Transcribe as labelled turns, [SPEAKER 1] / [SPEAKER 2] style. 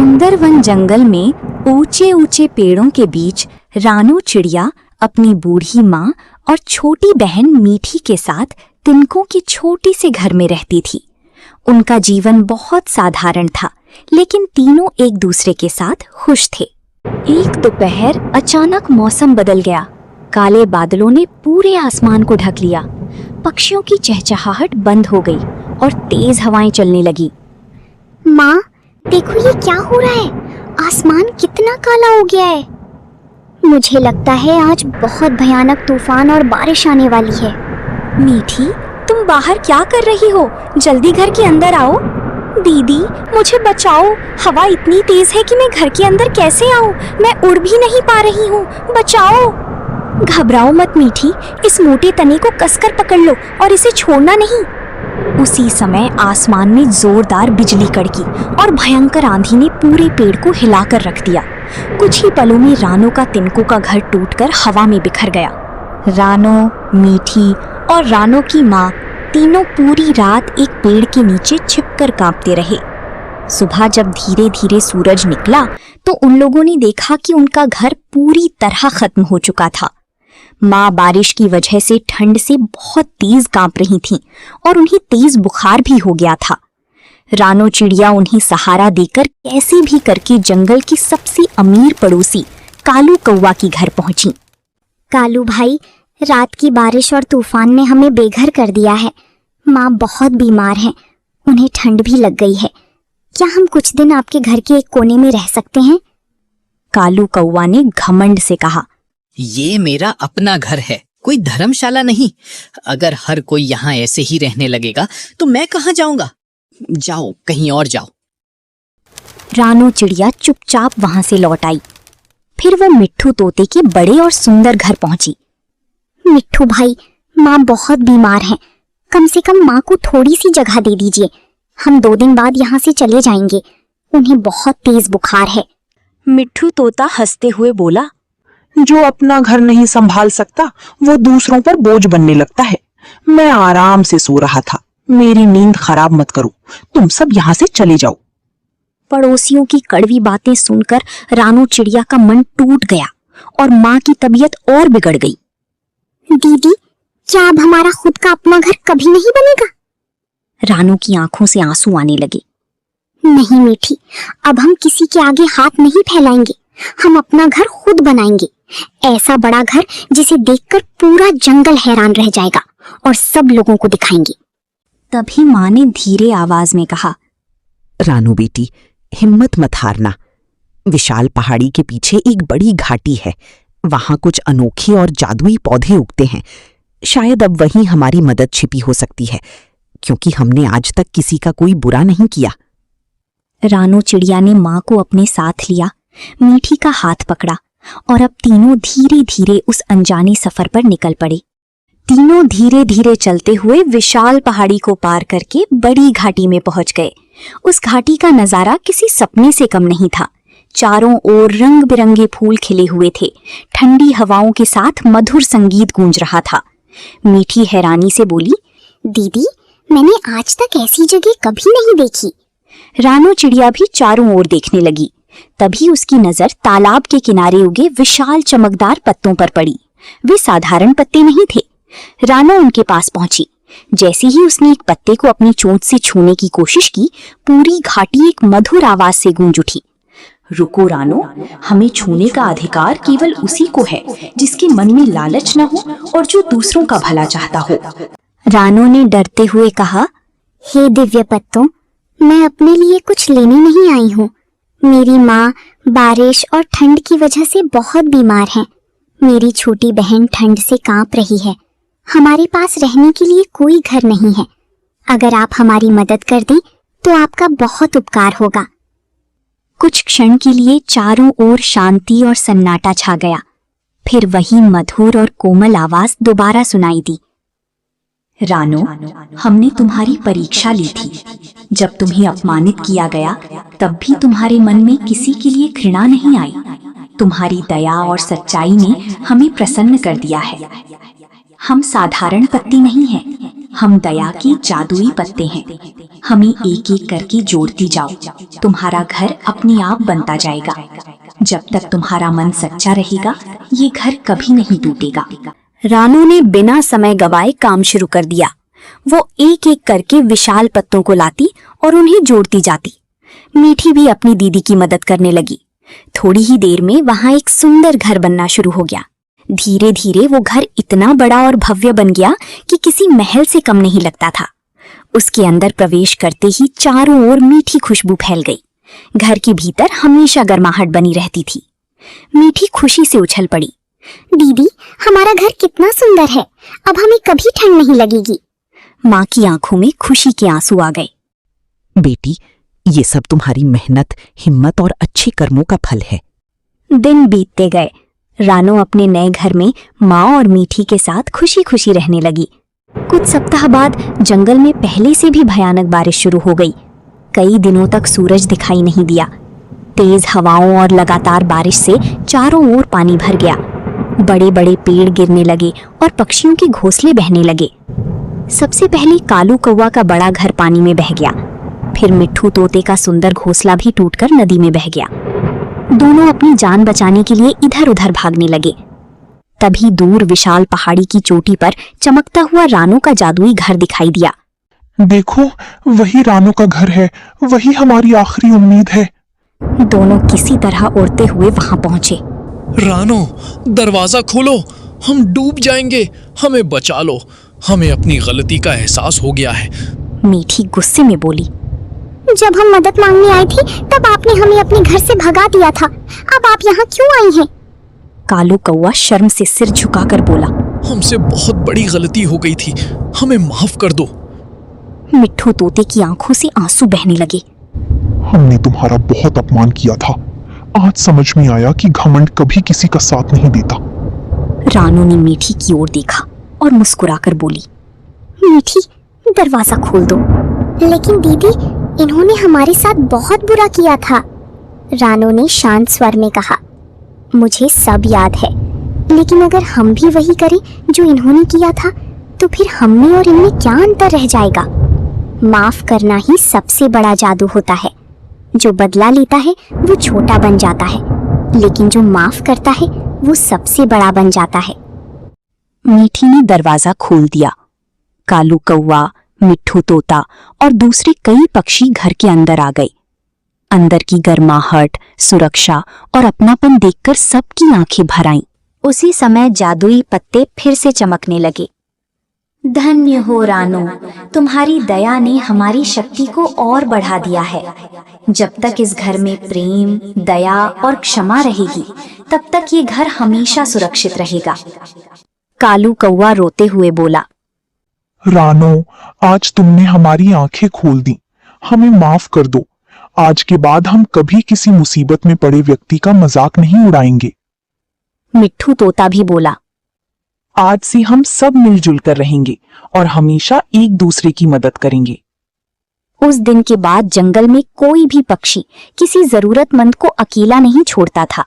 [SPEAKER 1] सुंदर वन जंगल में ऊंचे ऊंचे पेड़ों के बीच रानू चिड़िया अपनी बूढ़ी माँ और छोटी बहन मीठी के साथ तिनकों के छोटे से घर में रहती थी। उनका जीवन बहुत साधारण था, लेकिन तीनों एक दूसरे के साथ खुश थे। एक दोपहर अचानक मौसम बदल गया। काले बादलों ने पूरे आसमान को ढक लिया। पक्षियों की चहचहाहट बंद हो गई और तेज हवाएं चलने लगी।
[SPEAKER 2] माँ, देखो ये क्या हो रहा है? आसमान कितना काला हो गया है। मुझे लगता है आज बहुत भयानक तूफान और बारिश आने वाली है।
[SPEAKER 1] मीठी, तुम बाहर क्या कर रही हो? जल्दी घर के अंदर आओ। दीदी, मुझे बचाओ। हवा इतनी तेज है कि मैं घर के अंदर कैसे आऊं? मैं उड़ भी नहीं पा रही हूँ। बचाओ। घबराओ मत मीठी, इस मोटे तने को कसकर पकड़ लो और इसे छोड़ना नहीं। उसी समय आसमान में जोरदार बिजली कड़की और भयंकर आंधी ने पूरे पेड़ को हिलाकर रख दिया। कुछ ही पलों में रानो का तिनकों का घर टूटकर हवा में बिखर गया। रानो, मीठी और रानो की माँ तीनों पूरी रात एक पेड़ के नीचे छिपकर कांपते रहे। सुबह जब धीरे धीरे सूरज निकला तो उन लोगों ने देखा कि उनका घर पूरी तरह खत्म हो चुका था। माँ बारिश की वजह से ठंड से बहुत तेज कांप रही थीं और उन्हें तेज बुखार भी हो गया था। रानो चिड़िया उन्हें सहारा देकर कैसे भी करके जंगल की सबसे अमीर पड़ोसी कालू कौवा की घर पहुंची।
[SPEAKER 2] कालू भाई, रात की बारिश और तूफान ने हमें बेघर कर दिया है। माँ बहुत बीमार हैं, उन्हें ठंड भी लग गई है। क्या हम कुछ दिन आपके घर के एक कोने में रह सकते हैं?
[SPEAKER 1] कालू कौवा ने घमंड से कहा।
[SPEAKER 3] ये मेरा अपना घर है, कोई धर्मशाला नहीं। अगर हर कोई यहाँ ऐसे ही रहने लगेगा तो मैं कहाँ जाऊंगा? जाओ, कहीं और जाओ।
[SPEAKER 1] रानो चिड़िया चुपचाप वहां से लौट आई। फिर वो मिट्ठू तोते के बड़े और सुंदर घर पहुंची।
[SPEAKER 2] मिट्ठू भाई, माँ बहुत बीमार हैं। कम से कम माँ को थोड़ी सी जगह दे दीजिए। हम 2 दिन बाद यहाँ से चले जाएंगे। उन्हें बहुत तेज बुखार है।
[SPEAKER 1] मिट्ठू तोता हंसते हुए बोला,
[SPEAKER 4] जो अपना घर नहीं संभाल सकता वो दूसरों पर बोझ बनने लगता है। मैं आराम से सो रहा था, मेरी नींद खराब मत करो। तुम सब यहाँ से चले जाओ।
[SPEAKER 1] पड़ोसियों की कड़वी बातें सुनकर रानो चिड़िया का मन टूट गया और माँ की तबीयत और बिगड़ गई।
[SPEAKER 2] दीदी, क्या अब हमारा खुद का अपना घर कभी नहीं बनेगा?
[SPEAKER 1] रानो की आंखों से आंसू आने लगे।
[SPEAKER 2] नहीं मीठी, अब हम किसी के आगे हाथ नहीं फैलाएंगे। हम अपना घर खुद बनाएंगे। ऐसा बड़ा घर जिसे देखकर पूरा जंगल हैरान रह जाएगा और सब लोगों को दिखाएंगे।
[SPEAKER 1] तभी माँ ने धीरे आवाज में कहा,
[SPEAKER 5] रानू बेटी, हिम्मत मत हारना। विशाल पहाड़ी के पीछे एक बड़ी घाटी है। वहां कुछ अनोखे और जादुई पौधे उगते हैं। शायद अब वहीं हमारी मदद छिपी हो सकती है, क्योंकि हमने आज तक किसी का कोई बुरा नहीं किया।
[SPEAKER 1] रानो चिड़िया ने माँ को अपने साथ लिया, मीठी का हाथ पकड़ा और अब तीनों धीरे धीरे उस अनजाने सफर पर निकल पड़े। तीनों धीरे धीरे चलते हुए विशाल पहाड़ी को पार करके बड़ी घाटी में पहुंच गए। उस घाटी का नजारा किसी सपने से कम नहीं था। चारों ओर रंग बिरंगे फूल खिले हुए थे। ठंडी हवाओं के साथ मधुर संगीत गूंज रहा था। मीठी हैरानी से बोली,
[SPEAKER 2] दीदी, मैंने आज तक ऐसी जगह कभी नहीं देखी।
[SPEAKER 1] रानो चिड़िया भी चारों ओर देखने लगी। तभी उसकी नजर तालाब के किनारे उगे विशाल चमकदार पत्तों पर पड़ी। वे साधारण पत्ते नहीं थे। रानो उनके पास पहुंची। जैसे ही उसने एक पत्ते को अपनी चोंच से छूने की कोशिश की, पूरी घाटी एक मधुर आवाज से गूंज उठी। रुको रानो, हमें छूने का अधिकार केवल उसी को है जिसके मन में लालच न हो और जो दूसरों का भला चाहता हो।
[SPEAKER 2] रानो ने डरते हुए कहा, हे दिव्य पत्तों, मैं अपने लिए कुछ लेने नहीं आई हूँ। मेरी माँ बारिश और ठंड की वजह से बहुत बीमार हैं। मेरी छोटी बहन ठंड से कांप रही है। हमारे पास रहने के लिए कोई घर नहीं है। अगर आप हमारी मदद कर दें तो आपका बहुत उपकार होगा।
[SPEAKER 1] कुछ क्षण के लिए चारों ओर शांति और सन्नाटा छा गया। फिर वही मधुर और कोमल आवाज दोबारा सुनाई दी। रानो, हमने तुम्हारी परीक्षा ली थी। जब तुम्हें अपमानित किया गया तब भी तुम्हारे मन में किसी के लिए घृणा नहीं आई। तुम्हारी दया और सच्चाई ने हमें प्रसन्न कर दिया है। हम साधारण पत्ते नहीं हैं, हम दया के जादुई पत्ते हैं। हमें एक एक करके जोड़ती जाओ, तुम्हारा घर अपने आप बनता जाएगा। जब तक तुम्हारा मन सच्चा रहेगा, ये घर कभी नहीं टूटेगा।
[SPEAKER 2] रानू ने बिना समय गवाए काम शुरू कर दिया। वो एक एक करके विशाल पत्तों को लाती और उन्हें जोड़ती जाती। मीठी भी अपनी दीदी की मदद करने लगी। थोड़ी ही देर में वहां एक सुंदर घर बनना शुरू हो गया। धीरे धीरे वो घर इतना बड़ा और भव्य बन गया कि किसी महल से कम नहीं लगता था। उसके अंदर प्रवेश करते ही चारों ओर मीठी खुशबू फैल गई। घर के भीतर हमेशा गर्माहट बनी रहती थी। मीठी खुशी से उछल पड़ी।
[SPEAKER 6] दीदी, हमारा घर कितना सुंदर है, अब हमें कभी ठंड नहीं लगेगी।
[SPEAKER 2] माँ की आंखों में खुशी के आंसू आ गए।
[SPEAKER 5] बेटी, ये सब तुम्हारी मेहनत, हिम्मत और अच्छे कर्मों का फल है।
[SPEAKER 2] दिन बीतते गए। रानू अपने नए घर में माँ और मीठी के साथ खुशी खुशी रहने लगी। कुछ सप्ताह बाद जंगल में पहले से भी भयानक बारिश शुरू हो गई। कई दिनों तक सूरज दिखाई नहीं दिया। तेज हवाओं और लगातार बारिश से चारों ओर पानी भर गया। बड़े बड़े पेड़ गिरने लगे और पक्षियों के घोंसले बहने लगे। सबसे पहले कालू कौवा का बड़ा घर पानी में बह गया। फिर मिट्ठू तोते का सुंदर घोंसला भी टूटकर नदी में बह गया। दोनों अपनी जान बचाने के लिए इधर उधर भागने लगे। तभी दूर विशाल पहाड़ी की चोटी पर चमकता हुआ रानू का जादुई घर दिखाई दिया।
[SPEAKER 7] देखो, वही रानू का घर है, वही हमारी आखिरी उम्मीद है।
[SPEAKER 2] दोनों किसी तरह उड़ते हुए वहां पहुंचे।
[SPEAKER 8] रानो, दरवाजा खोलो, हम डूब जाएंगे, हमें बचा लो, हमें अपनी गलती का एहसास हो गया है।
[SPEAKER 2] मीठी गुस्से में बोली,
[SPEAKER 6] जब हम मदद मांगने आई थी तब आपने हमें अपने घर से भगा दिया था, अब आप यहाँ क्यों आई हैं?
[SPEAKER 2] कालू कौवा शर्म से सिर झुकाकर बोला,
[SPEAKER 8] हमसे बहुत बड़ी गलती हो गई थी, हमें माफ कर दो।
[SPEAKER 2] मिट्ठू तोते की आंखों से आंसू बहने लगे।
[SPEAKER 7] हमने तुम्हारा बहुत अपमान किया था, आज समझ में आया कि घमंड कभी किसी का साथ नहीं देता।
[SPEAKER 2] रानू ने मीठी की ओर देखा और मुस्कुराकर बोली,
[SPEAKER 6] मीठी, दरवाजा खोल दो। लेकिन दीदी, इन्होंने हमारे साथ बहुत बुरा किया था। रानू ने शांत स्वर में कहा, मुझे सब याद है, लेकिन अगर हम भी वही करें जो इन्होंने किया था तो फिर हम में और इनमें क्या अंतर रह जाएगा? माफ करना ही सबसे बड़ा जादू होता है। जो बदला लेता है वो छोटा बन जाता है, लेकिन जो माफ करता है वो सबसे बड़ा बन जाता है।
[SPEAKER 2] मीठी ने दरवाजा खोल दिया। कालू कौवा, मिट्ठू तोता और दूसरे कई पक्षी घर के अंदर आ गए। अंदर की गर्माहट, सुरक्षा और अपनापन देखकर सबकी आंखें भर आईं। उसी समय जादुई पत्ते फिर से चमकने लगे। धन्य हो रानू, तुम्हारी दया ने हमारी शक्ति को और बढ़ा दिया है। जब तक इस घर में प्रेम, दया और क्षमा रहेगी, तब तक ये घर हमेशा सुरक्षित रहेगा। कालू कौवा रोते हुए बोला,
[SPEAKER 7] रानो, आज तुमने हमारी आंखें खोल दी, हमें माफ कर दो। आज के बाद हम कभी किसी मुसीबत में पड़े व्यक्ति का मजाक नहीं उड़ाएंगे।
[SPEAKER 2] मिट्ठू तोता भी बोला,
[SPEAKER 4] आज से हम सब मिलजुल कर रहेंगे और हमेशा एक दूसरे की मदद करेंगे।
[SPEAKER 2] उस दिन के बाद जंगल में कोई भी पक्षी किसी जरूरतमंद को अकेला नहीं छोड़ता था।